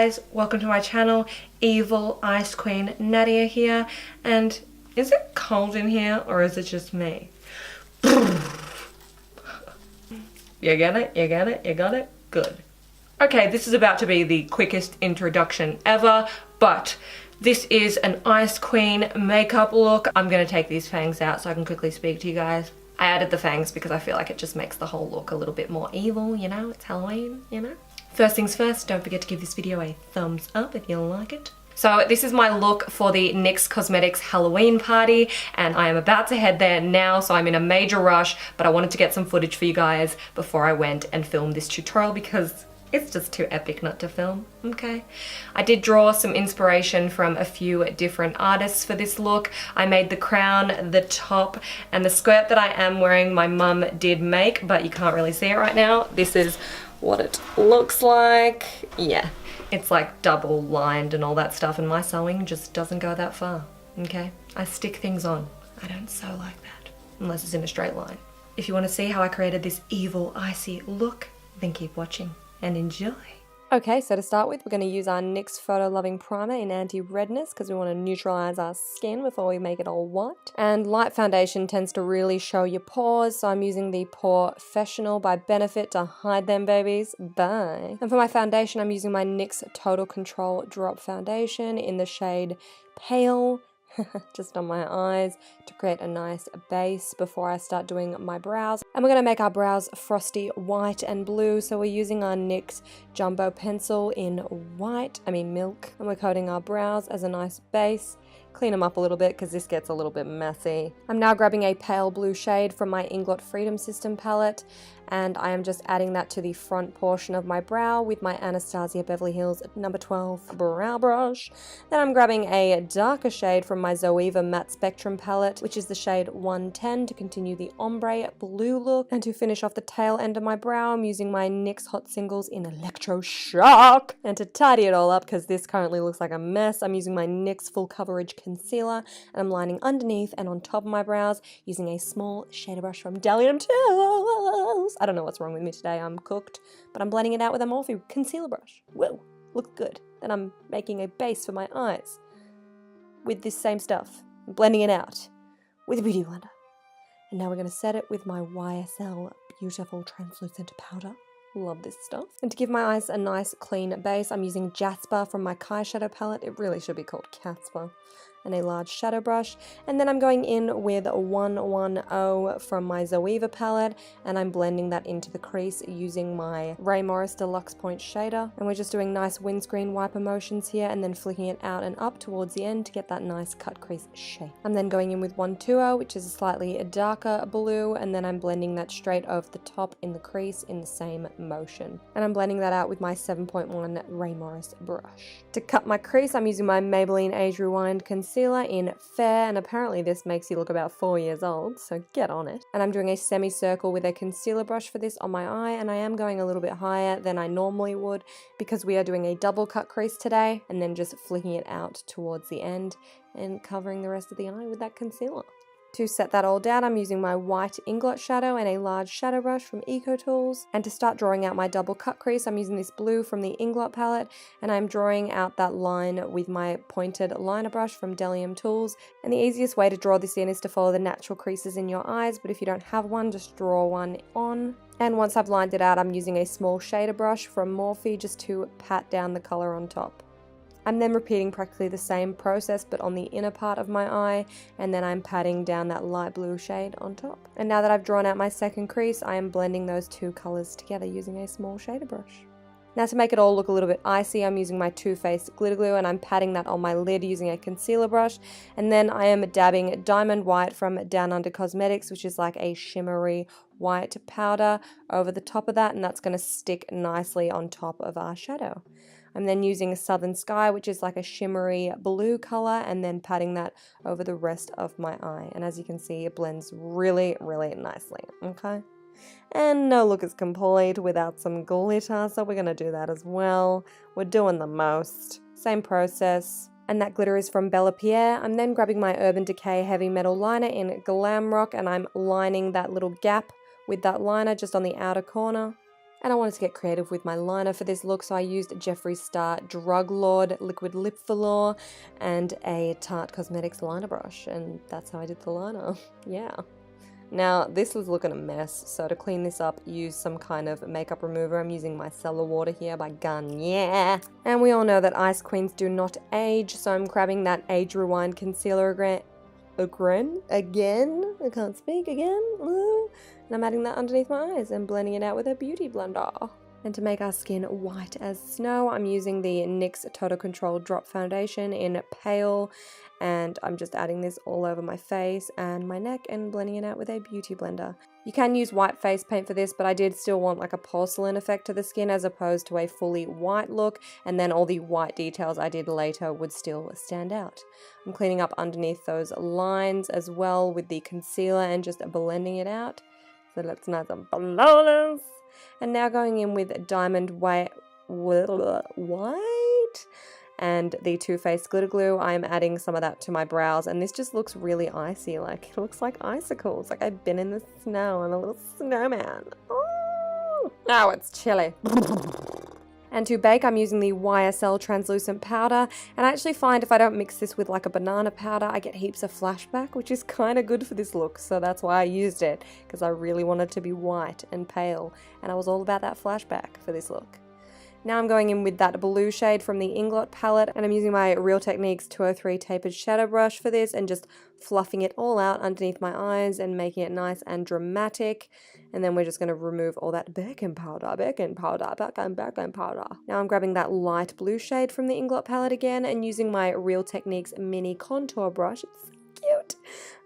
guys, welcome to my channel. Evil Ice Queen Nadia here. And is it cold in here or is it just me? You get it? You get it? You got it? Good. Okay, this is about to be the quickest introduction ever, but this is an Ice Queen makeup look. I'm gonna take these fangs out so I can quickly speak to you guys. I added the fangs because I feel like it just makes the whole look a little bit more evil, you know? It's Halloween, you know? First things first, don't forget to give this video a thumbs up if you like it. So this is my look for the NYX Cosmetics Halloween Party, and I am about to head there now, so I'm in a major rush, but I wanted to get some footage for you guys before I went and filmed this tutorial because it's just too epic not to film, okay? I did draw some inspiration from a few different artists for this look. I made the crown, the top, and the skirt that I am wearing my mum did make, but you can't really see it right now. This is what it looks like. Yeah, it's like double lined and all that stuff, and my sewing just doesn't go that far, okay? I stick things on. I don't sew like that, unless it's in a straight line. If you want to see how I created this evil, icy look, then keep watching and enjoy. Okay, so to start with, we're going to use our NYX Photo Loving Primer in Anti-Redness because we want to neutralize our skin before we make it all white. And light foundation tends to really show your pores, so I'm using the Porefessional by Benefit to hide them babies. Bye. And for my foundation, I'm using my NYX Total Control Drop Foundation in the shade Pale, just on my eyes to create a nice base before I start doing my brows. And we're going to make our brows frosty white and blue, so we're using our NYX Jumbo Pencil in milk, and we're coating our brows as a nice base. Clean them up a little bit because this gets a little bit messy. I'm now grabbing a pale blue shade from my Inglot Freedom System palette, and I am just adding that to the front portion of my brow with my Anastasia Beverly Hills No. 12 brow brush. Then I'm grabbing a darker shade from my Zoeva Matte Spectrum palette, which is the shade 110, to continue the ombre blue look. And to finish off the tail end of my brow, I'm using my NYX Hot Singles in Electroshock. And to tidy it all up, because this currently looks like a mess, I'm using my NYX Full Coverage Concealer, and I'm lining underneath and on top of my brows using a small shader brush from Delium Tools. I don't know what's wrong with me today, I'm cooked, but I'm blending it out with a Morphe concealer brush. Whoa, looks good. Then I'm making a base for my eyes with this same stuff, blending it out with a beauty blender. And now we're going to set it with my YSL Beautiful Translucent Powder. Love this stuff. And to give my eyes a nice clean base, I'm using Jasper from my Kai Shadow palette. It really should be called Casper. And a large shadow brush. And then I'm going in with 110 from my Zoeva palette, and I'm blending that into the crease using my Ray Morris Deluxe Point shader. And we're just doing nice windscreen wiper motions here and then flicking it out and up towards the end to get that nice cut crease shape. I'm then going in with 120, which is a slightly darker blue, and then I'm blending that straight over the top in the crease in the same motion. And I'm blending that out with my 7.1 Ray Morris brush. To cut my crease, I'm using my Maybelline Age Rewind Concealer in Fair, and apparently this makes you look about 4 years old, so get on it. And I'm doing a semicircle with a concealer brush for this on my eye, and I am going a little bit higher than I normally would because we are doing a double cut crease today, and then just flicking it out towards the end and covering the rest of the eye with that concealer. To set that all down, I'm using my white Inglot shadow and a large shadow brush from Eco Tools. And to start drawing out my double cut crease, I'm using this blue from the Inglot palette, and I'm drawing out that line with my pointed liner brush from Delium Tools. And the easiest way to draw this in is to follow the natural creases in your eyes, but if you don't have one, just draw one on. And once I've lined it out, I'm using a small shader brush from Morphe just to pat down the color on top. I'm then repeating practically the same process but on the inner part of my eye, and then I'm patting down that light blue shade on top. And now that I've drawn out my second crease, I am blending those two colors together using a small shader brush. Now to make it all look a little bit icy, I'm using my Too Faced glitter glue, and I'm patting that on my lid using a concealer brush. And then I am dabbing Diamond White from Down Under Cosmetics, which is like a shimmery white powder, over the top of that, and that's going to stick nicely on top of our shadow. I'm then using Southern Sky, which is like a shimmery blue color, and then patting that over the rest of my eye. And as you can see, it blends really, really nicely, okay? And no look is complete without some glitter, so we're going to do that as well. We're doing the most. Same process. And that glitter is from Bella Pierre. I'm then grabbing my Urban Decay Heavy Metal Liner in Glam Rock, and I'm lining that little gap with that liner just on the outer corner. And I wanted to get creative with my liner for this look, so I used Jeffree Star Drug Lord Liquid Lip Velour and a Tarte Cosmetics liner brush, and that's how I did the liner. Yeah. Now, this was looking a mess, so to clean this up, use some kind of makeup remover. I'm using micellar water here by Garnier. And we all know that ice queens do not age, so I'm grabbing that Age Rewind Concealer again. I can't speak again. And I'm adding that underneath my eyes and blending it out with a beauty blender. And to make our skin white as snow, I'm using the NYX Total Control Drop Foundation in Pale. And I'm just adding this all over my face and my neck and blending it out with a beauty blender. You can use white face paint for this, but I did still want like a porcelain effect to the skin as opposed to a fully white look, and then all the white details I did later would still stand out. I'm cleaning up underneath those lines as well with the concealer and just blending it out so that it's nice and flawless. And now going in with Diamond White and the Too Faced Glitter Glue. I'm adding some of that to my brows, and this just looks really icy. Like, it looks like icicles. Like I've been in the snow. I'm a little snowman. Oh, it's chilly. And to bake, I'm using the YSL translucent powder, and I actually find if I don't mix this with like a banana powder, I get heaps of flashback, which is kind of good for this look, so that's why I used it, because I really wanted to be white and pale, and I was all about that flashback for this look. Now I'm going in with that blue shade from the Inglot palette, and I'm using my Real Techniques 203 tapered shadow brush for this and just fluffing it all out underneath my eyes and making it nice and dramatic. And then we're just going to remove all that baking powder. Now I'm grabbing that light blue shade from the Inglot palette again and using my Real Techniques mini contour brush. It's so cute.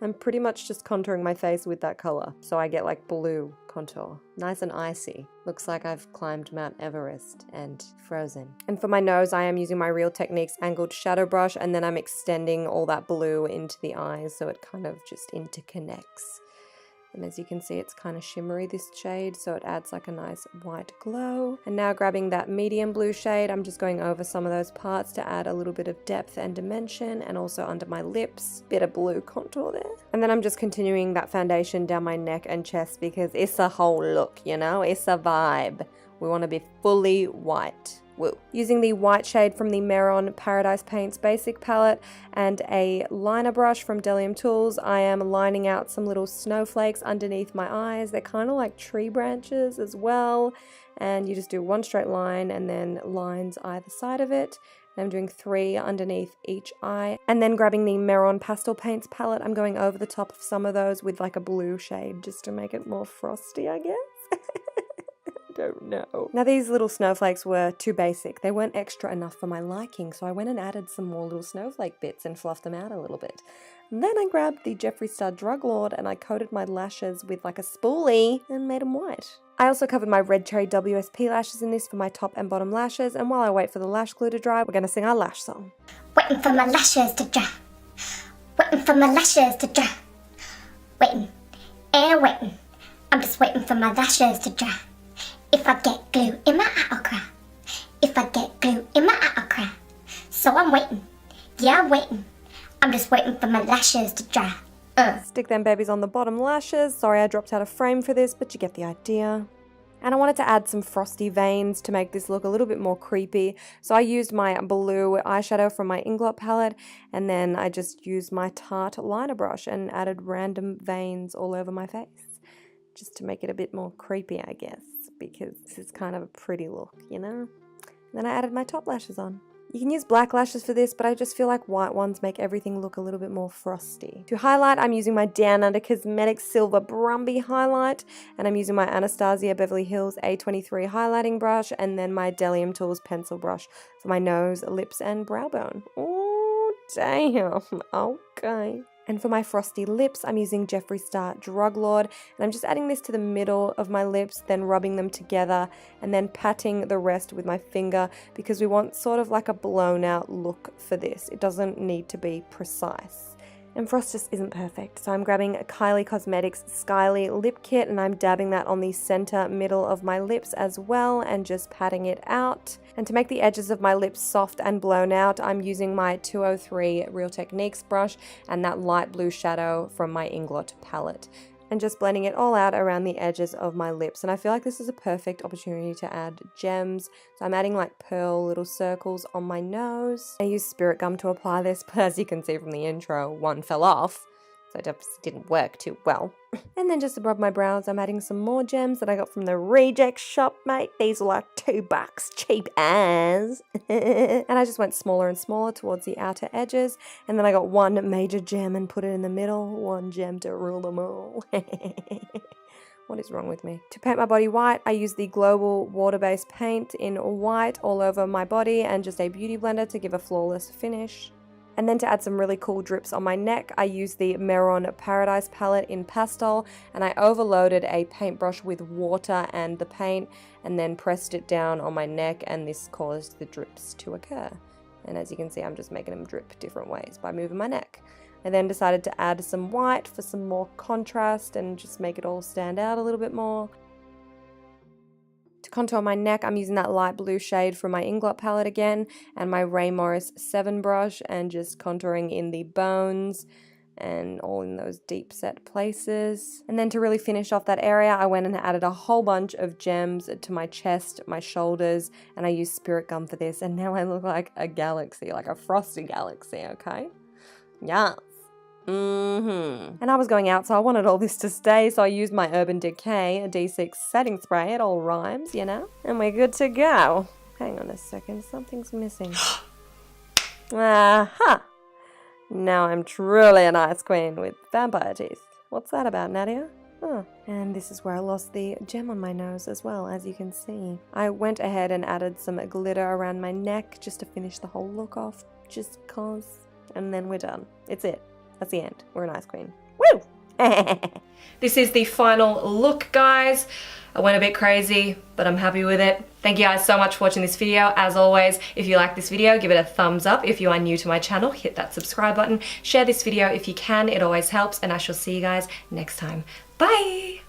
I'm pretty much just contouring my face with that color, so I get like blue contour. Nice and icy. Looks like I've climbed Mount Everest and frozen. And for my nose, I am using my Real Techniques angled shadow brush, and then I'm extending all that blue into the eyes so it kind of just interconnects. And as you can see, it's kind of shimmery, this shade, so it adds like a nice white glow. And now grabbing that medium blue shade, I'm just going over some of those parts to add a little bit of depth and dimension, and also under my lips, bit of blue contour there. And then I'm just continuing that foundation down my neck and chest because it's a whole look, you know, it's a vibe. We want to be fully white. Woo. Using the white shade from the Meron Paradise Paints Basic palette and a liner brush from Delium Tools, I am lining out some little snowflakes underneath my eyes. They're kind of like tree branches as well. And you just do one straight line and then lines either side of it. And I'm doing 3 underneath each eye. And then grabbing the Meron Pastel Paints palette, I'm going over the top of some of those with like a blue shade just to make it more frosty, I guess. Don't know. Now these little snowflakes were too basic. They weren't extra enough for my liking, so I went and added some more little snowflake bits and fluffed them out a little bit. And then I grabbed the Jeffree Star Drug Lord and I coated my lashes with like a spoolie and made them white. I also covered my Red Cherry WSP lashes in this for my top and bottom lashes, and while I wait for the lash glue to dry, we're going to sing our lash song. Waiting for my lashes to dry. Waiting for my lashes to dry. Waiting and waiting. I'm just waiting for my lashes to dry. If I get glue in my eye, I'll cry. If I get glue in my eye, I'll cry. So I'm waiting. Yeah, I'm waiting. I'm just waiting for my lashes to dry. Stick them babies on the bottom lashes. Sorry I dropped out of frame for this, but you get the idea. And I wanted to add some Frosty Veins to make this look a little bit more creepy. So I used my blue eyeshadow from my Inglot palette, and then I just used my Tarte liner brush and added random veins all over my face. Just to make it a bit more creepy, I guess, because this is kind of a pretty look, you know? And then I added my top lashes on. You can use black lashes for this, but I just feel like white ones make everything look a little bit more frosty. To highlight, I'm using my Down Under Cosmetics Silver Brumby highlight, and I'm using my Anastasia Beverly Hills A23 highlighting brush, and then my Delium Tools pencil brush for my nose, lips, and brow bone. Oh, damn. Okay. And for my frosty lips, I'm using Jeffree Star Drug Lord, and I'm just adding this to the middle of my lips, then rubbing them together, and then patting the rest with my finger, because we want sort of like a blown out look for this. It doesn't need to be precise. And frost just isn't perfect, so I'm grabbing a Kylie Cosmetics Skyly Lip Kit, and I'm dabbing that on the center middle of my lips as well, and just patting it out. And to make the edges of my lips soft and blown out, I'm using my 203 Real Techniques brush and that light blue shadow from my Inglot palette. and just blending it all out around the edges of my lips. And I feel like this is a perfect opportunity to add gems. So I'm adding like pearl little circles on my nose. I used spirit gum to apply this, but as you can see from the intro, one fell off. So it obviously didn't work too well. And then just to rub my brows, I'm adding some more gems that I got from the reject shop, mate. These were like $2, cheap as. And I just went smaller and smaller towards the outer edges. And then I got one major gem and put it in the middle. One gem to rule them all. What is wrong with me? To paint my body white, I used the Global water-based paint in white all over my body and just a beauty blender to give a flawless finish. And then to add some really cool drips on my neck, I used the Meron Paradise palette in pastel, and I overloaded a paintbrush with water and the paint and then pressed it down on my neck, and this caused the drips to occur. And as you can see, I'm just making them drip different ways by moving my neck. I then decided to add some white for some more contrast and just make it all stand out a little bit more. To contour my neck, I'm using that light blue shade from my Inglot palette again and my Ray Morris 7 brush, and just contouring in the bones and all in those deep set places. And then to really finish off that area, I went and added a whole bunch of gems to my chest, my shoulders, and I used spirit gum for this, and now I look like a galaxy, like a frosty galaxy, okay? Yes. And I was going out, so I wanted all this to stay, so I used my Urban Decay D6 setting spray. It all rhymes, you know? And we're good to go. Hang on a second, something's missing. Aha! Now I'm truly an ice queen with vampire teeth. What's that about, Nadia? Oh, and this is where I lost the gem on my nose as well, as you can see. I went ahead and added some glitter around my neck just to finish the whole look off, just cause, and then we're done. It's it. That's the end. We're an ice queen. Woo! This is the final look, guys. I went a bit crazy, but I'm happy with it. Thank you guys so much for watching this video. As always, if you like this video, give it a thumbs up. If you are new to my channel, hit that subscribe button. Share this video if you can. It always helps, and I shall see you guys next time. Bye!